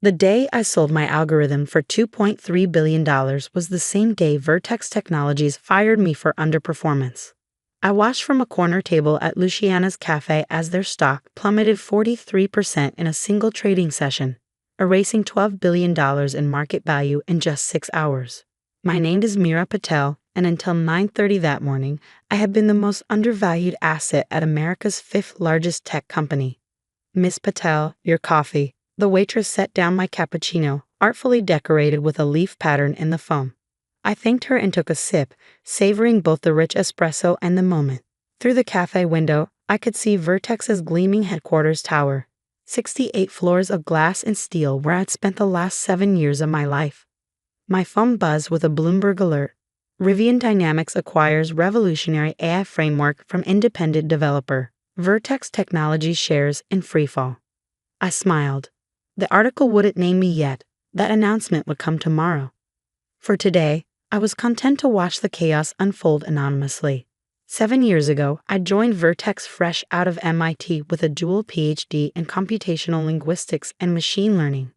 The day I sold my algorithm for $2.3 billion was the same day Vertex Technologies fired me for underperformance. I watched from a corner table at Luciana's cafe as their stock plummeted 43% in a single trading session, erasing $12 billion in market value in just 6 hours. My name is Meera Patel, and until 9:30 that morning, I had been the most undervalued asset at America's 5th largest tech company. "Miss Patel, your coffee." The waitress set down my cappuccino, artfully decorated with a leaf pattern in the foam. I thanked her and took a sip, savoring both the rich espresso and the moment. Through the cafe window, I could see Vertex's gleaming headquarters tower, 68 floors of glass and steel where I'd spent the last 7 years of my life. My phone buzzed with a Bloomberg alert. Rivian Dynamics acquires revolutionary AI framework from independent developer. Vertex Technologies shares in freefall. I smiled. The article wouldn't name me yet. That announcement would come tomorrow. For today, I was content to watch the chaos unfold anonymously. 7 years ago, I joined Vertex fresh out of MIT with a dual PhD in computational linguistics and machine learning.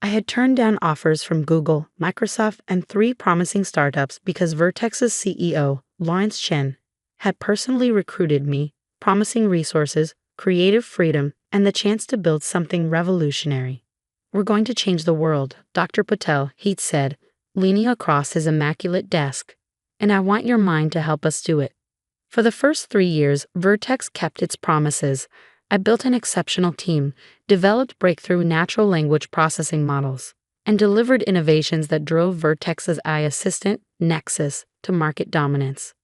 I had turned down offers from Google, Microsoft, and 3 promising startups because Vertex's CEO, Lawrence Chen, had personally recruited me, promising resources, creative freedom, and the chance to build something revolutionary. "We're going to change the world, Dr. Patel," he'd said, leaning across his immaculate desk, "and I want your mind to help us do it." For the first 3 years, Vertex kept its promises. I built an exceptional team, developed breakthrough natural language processing models, and delivered innovations that drove Vertex's AI assistant, Nexus, to market dominance.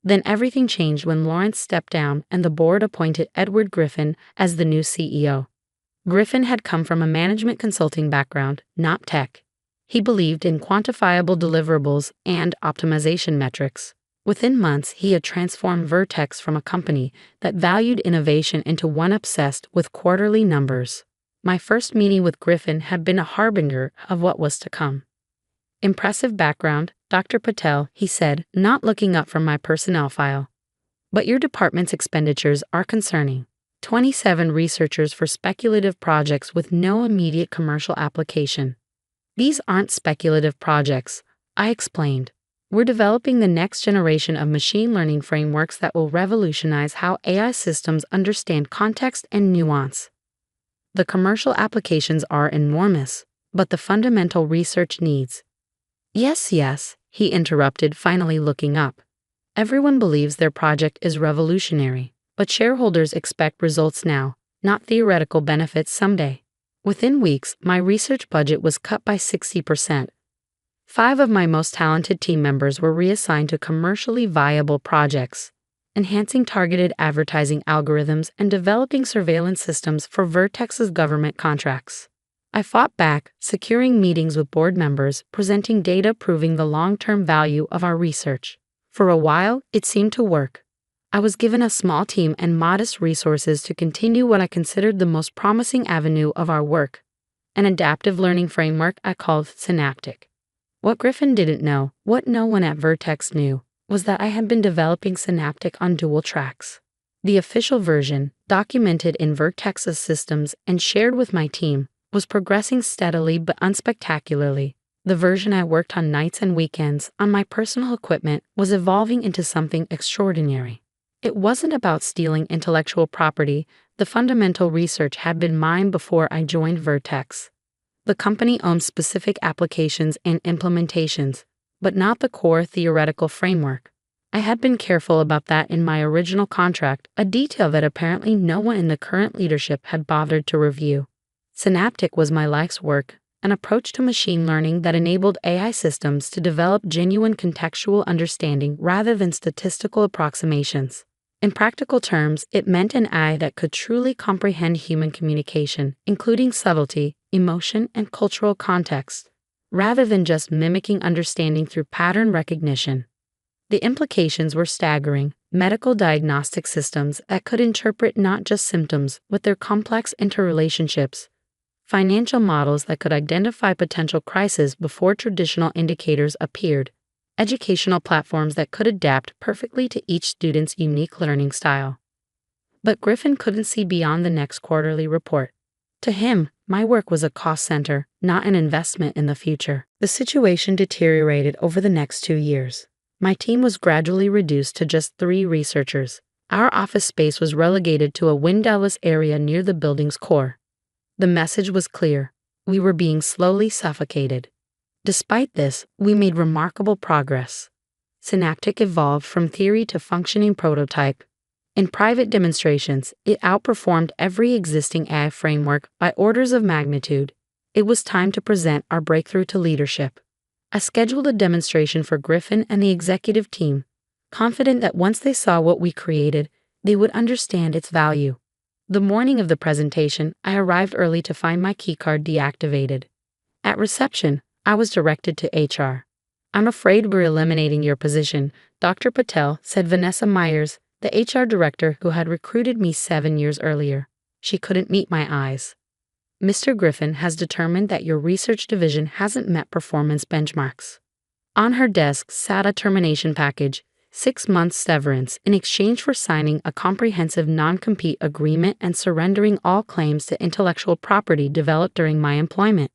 Then everything changed when Lawrence stepped down and the board appointed Edward Griffin as the new CEO. Griffin had come from a management consulting background, not tech. He believed in quantifiable deliverables and optimization metrics. Within months, he had transformed Vertex from a company that valued innovation into one obsessed with quarterly numbers. My first meeting with Griffin had been a harbinger of what was to come. "Impressive background, Dr. Patel," he said, not looking up from my personnel file. "But your department's expenditures are concerning. 27 researchers for speculative projects with no immediate commercial application." "These aren't speculative projects," I explained. "We're developing the next generation of machine learning frameworks that will revolutionize how AI systems understand context and nuance. The commercial applications are enormous, but the fundamental research needs—" Yes, he interrupted, finally looking up. "Everyone believes their project is revolutionary, but shareholders expect results now, not theoretical benefits someday." Within weeks, my research budget was cut by 60%. 5 of my most talented team members were reassigned to commercially viable projects, enhancing targeted advertising algorithms and developing surveillance systems for Vertex's government contracts. I fought back, securing meetings with board members, presenting data proving the long-term value of our research. For a while, it seemed to work. I was given a small team and modest resources to continue what I considered the most promising avenue of our work, an adaptive learning framework I called Synaptic. What Griffin didn't know, what no one at Vertex knew, was that I had been developing Synaptic on dual tracks. The official version, documented in Vertex's systems and shared with my team, was progressing steadily but unspectacularly. The version I worked on nights and weekends on my personal equipment was evolving into something extraordinary. It wasn't about stealing intellectual property. The fundamental research had been mine before I joined Vertex. The company owned specific applications and implementations, but not the core theoretical framework. I had been careful about that in my original contract, a detail that apparently no one in the current leadership had bothered to review. Synaptic was my life's work, an approach to machine learning that enabled AI systems to develop genuine contextual understanding rather than statistical approximations. In practical terms, it meant an AI that could truly comprehend human communication, including subtlety, emotion, and cultural context, rather than just mimicking understanding through pattern recognition. The implications were staggering: medical diagnostic systems that could interpret not just symptoms, but their complex interrelationships, financial models that could identify potential crises before traditional indicators appeared, educational platforms that could adapt perfectly to each student's unique learning style. But Griffin couldn't see beyond the next quarterly report. To him, My work was a cost center, not an investment in the future. The situation deteriorated over the next 2 years. My team was gradually reduced to just 3 researchers. Our office space was relegated to a windowless area near the building's core. The message was clear. We were being slowly suffocated. Despite this, we made remarkable progress. Synaptic evolved from theory to functioning prototype. In private demonstrations, it outperformed every existing AI framework by orders of magnitude. It was time to present our breakthrough to leadership. I scheduled a demonstration for Griffin and the executive team, confident that once they saw what we created, they would understand its value. The morning of the presentation, I arrived early to find my keycard deactivated. At reception, I was directed to HR. "I'm afraid we're eliminating your position," Dr. Patel said. Vanessa Myers, the HR director who had recruited me 7 years earlier. She couldn't meet my eyes. "Mr. Griffin has determined that your research division hasn't met performance benchmarks." On her desk sat a termination package, 6 months severance in exchange for signing a comprehensive non-compete agreement and surrendering all claims to intellectual property developed during my employment.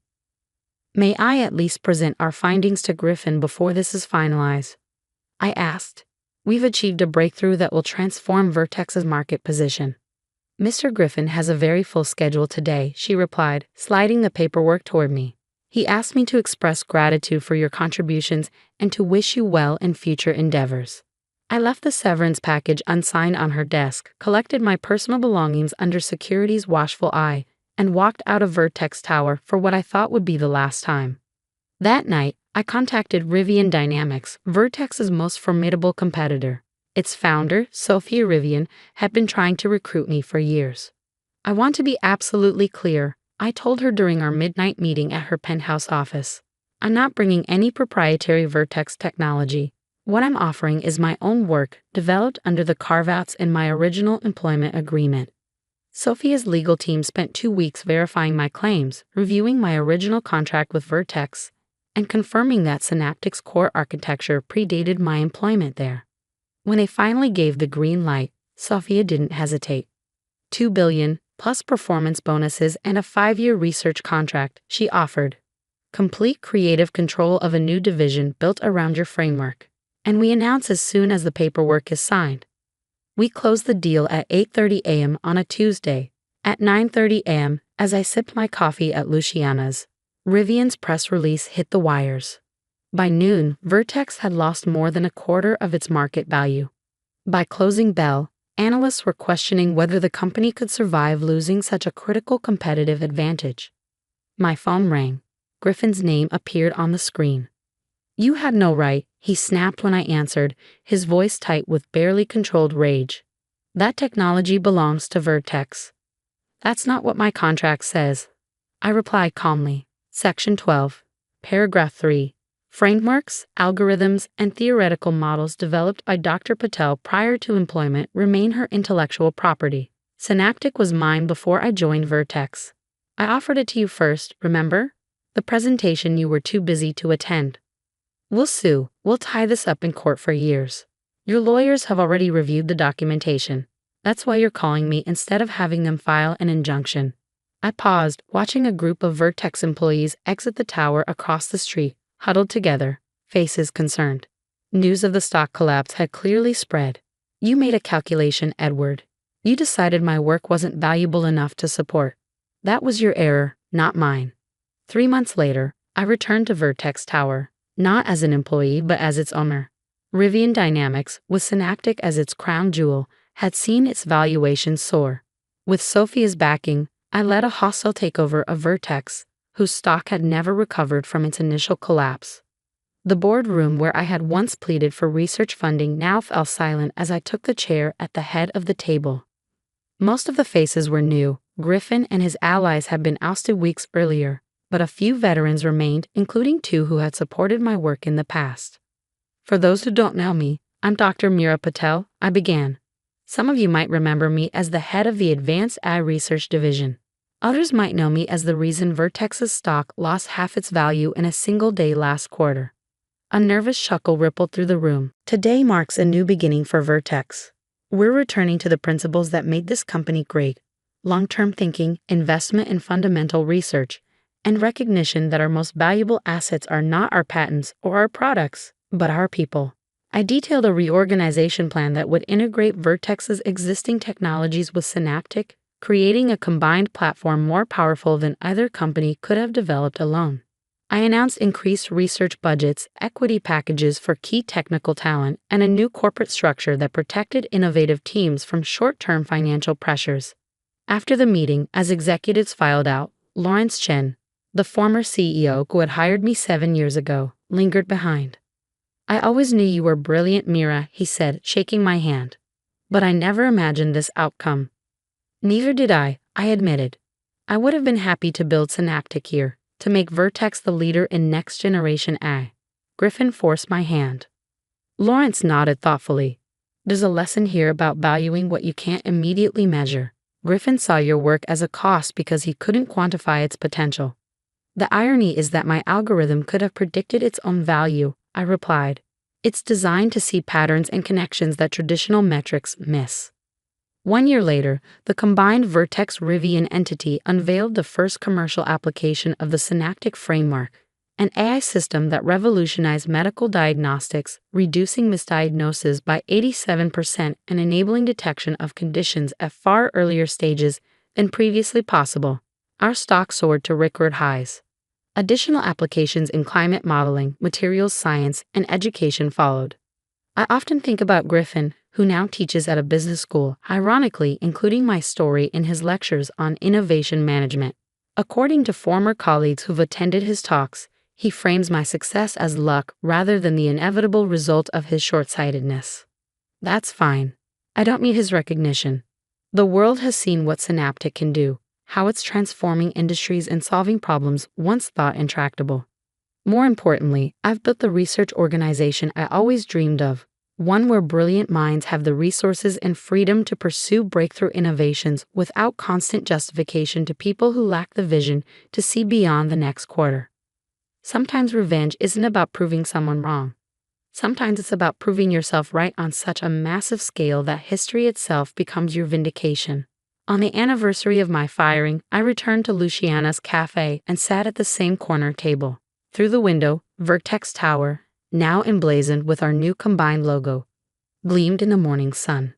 "May I at least present our findings to Griffin before this is finalized?" I asked. "We've achieved a breakthrough that will transform Vertex's market position." "Mr. Griffin has a very full schedule today," she replied, sliding the paperwork toward me. "He asked me to express gratitude for your contributions and to wish you well in future endeavors." I left the severance package unsigned on her desk, collected my personal belongings under security's watchful eye, and walked out of Vertex Tower for what I thought would be the last time. That night, I contacted Rivian Dynamics, Vertex's most formidable competitor. Its founder, Sophia Rivian, had been trying to recruit me for years. "I want to be absolutely clear," I told her during our midnight meeting at her penthouse office. "I'm not bringing any proprietary Vertex technology. What I'm offering is my own work, developed under the carve-outs in my original employment agreement." Sophia's legal team spent 2 weeks verifying my claims, reviewing my original contract with Vertex, and confirming that Synaptic's core architecture predated my employment there. When they finally gave the green light, Sophia didn't hesitate. $2 billion, plus performance bonuses and a 5-year research contract, she offered. "Complete creative control of a new division built around your framework. And we announce as soon as the paperwork is signed." We closed the deal at 8:30 a.m. on a Tuesday. At 9:30 a.m., as I sipped my coffee at Luciana's, Rivian's press release hit the wires. By noon, Vertex had lost more than a quarter of its market value. By closing bell, analysts were questioning whether the company could survive losing such a critical competitive advantage. My phone rang. Griffin's name appeared on the screen. "You had no right," he snapped when I answered, his voice tight with barely controlled rage. "That technology belongs to Vertex." "That's not what my contract says," I replied calmly. Section 12, Paragraph 3. Frameworks, algorithms, and theoretical models developed by Dr. Patel prior to employment remain her intellectual property. Synaptic was mine before I joined Vertex. I offered it to you first, remember? The presentation you were too busy to attend. "We'll sue. We'll tie this up in court for years. Your lawyers have already reviewed the documentation. That's why you're calling me instead of having them file an injunction." I paused, watching a group of Vertex employees exit the tower across the street, huddled together, faces concerned. News of the stock collapse had clearly spread. "You made a calculation, Edward. You decided my work wasn't valuable enough to support. That was your error, not mine." 3 months later, I returned to Vertex Tower, not as an employee but as its owner. Rivian Dynamics, with Synaptic as its crown jewel, had seen its valuation soar. With Sophia's backing, I led a hostile takeover of Vertex, whose stock had never recovered from its initial collapse. The boardroom where I had once pleaded for research funding now fell silent as I took the chair at the head of the table. Most of the faces were new. Griffin and his allies had been ousted weeks earlier, but a few veterans remained, including 2 who had supported my work in the past. "For those who don't know me, I'm Dr. Mira Patel," I began. "Some of you might remember me as the head of the Advanced AI Research Division. Others might know me as the reason Vertex's stock lost half its value in a single day last quarter." A nervous chuckle rippled through the room. "Today marks a new beginning for Vertex. We're returning to the principles that made this company great. long-term thinking, investment in fundamental research, and recognition that our most valuable assets are not our patents or our products, but our people. I detailed a reorganization plan that would integrate Vertex's existing technologies with Synaptic, creating a combined platform more powerful than either company could have developed alone. I announced increased research budgets, equity packages for key technical talent, and a new corporate structure that protected innovative teams from short-term financial pressures. After the meeting, as executives filed out, Lawrence Chen, the former CEO who had hired me 7 years ago, lingered behind. "I always knew you were brilliant, Mira," he said, shaking my hand. "But I never imagined this outcome." "Neither did I admitted. I would have been happy to build Synaptic here, to make Vertex the leader in next-generation AI. Griffin forced my hand. Lawrence nodded thoughtfully. "There's a lesson here about valuing what you can't immediately measure." Griffin saw your work as a cost because he couldn't quantify its potential. "The irony is that my algorithm could have predicted its own value," I replied. "It's designed to see patterns and connections that traditional metrics miss." 1 year later, the combined Vertex-Rivian entity unveiled the first commercial application of the Synaptic framework, an AI system that revolutionized medical diagnostics, reducing misdiagnosis by 87% and enabling detection of conditions at far earlier stages than previously possible. Our stock soared to record highs. Additional applications in climate modeling, materials science, and education followed. I often think about Griffin, who now teaches at a business school, ironically including my story in his lectures on innovation management. According to former colleagues who've attended his talks, he frames my success as luck rather than the inevitable result of his short-sightedness. That's fine. I don't need his recognition. The world has seen what Synaptic can do, how it's transforming industries and solving problems once thought intractable. More importantly, I've built the research organization I always dreamed of, one where brilliant minds have the resources and freedom to pursue breakthrough innovations without constant justification to people who lack the vision to see beyond the next quarter. Sometimes revenge isn't about proving someone wrong. Sometimes it's about proving yourself right on such a massive scale that history itself becomes your vindication. On the anniversary of my firing, I returned to Luciana's cafe and sat at the same corner table. Through the window, Vertex Tower, now emblazoned with our new combined logo, gleamed in the morning sun.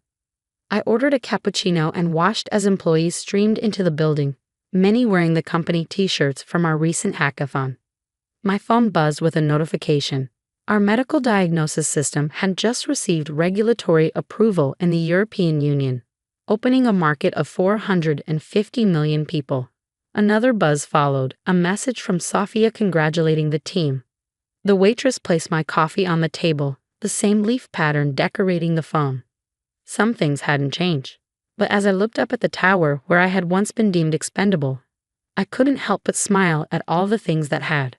I ordered a cappuccino and watched as employees streamed into the building, many wearing the company t-shirts from our recent hackathon. My phone buzzed with a notification. Our medical diagnosis system had just received regulatory approval in the European Union, opening a market of 450 million people. Another buzz followed, a message from Sofia congratulating the team. The waitress placed my coffee on the table, the same leaf pattern decorating the phone. Some things hadn't changed, but as I looked up at the tower where I had once been deemed expendable, I couldn't help but smile at all the things that had.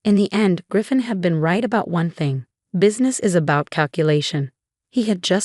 In the end, Griffin had been right about one thing. Business is about calculation. He had just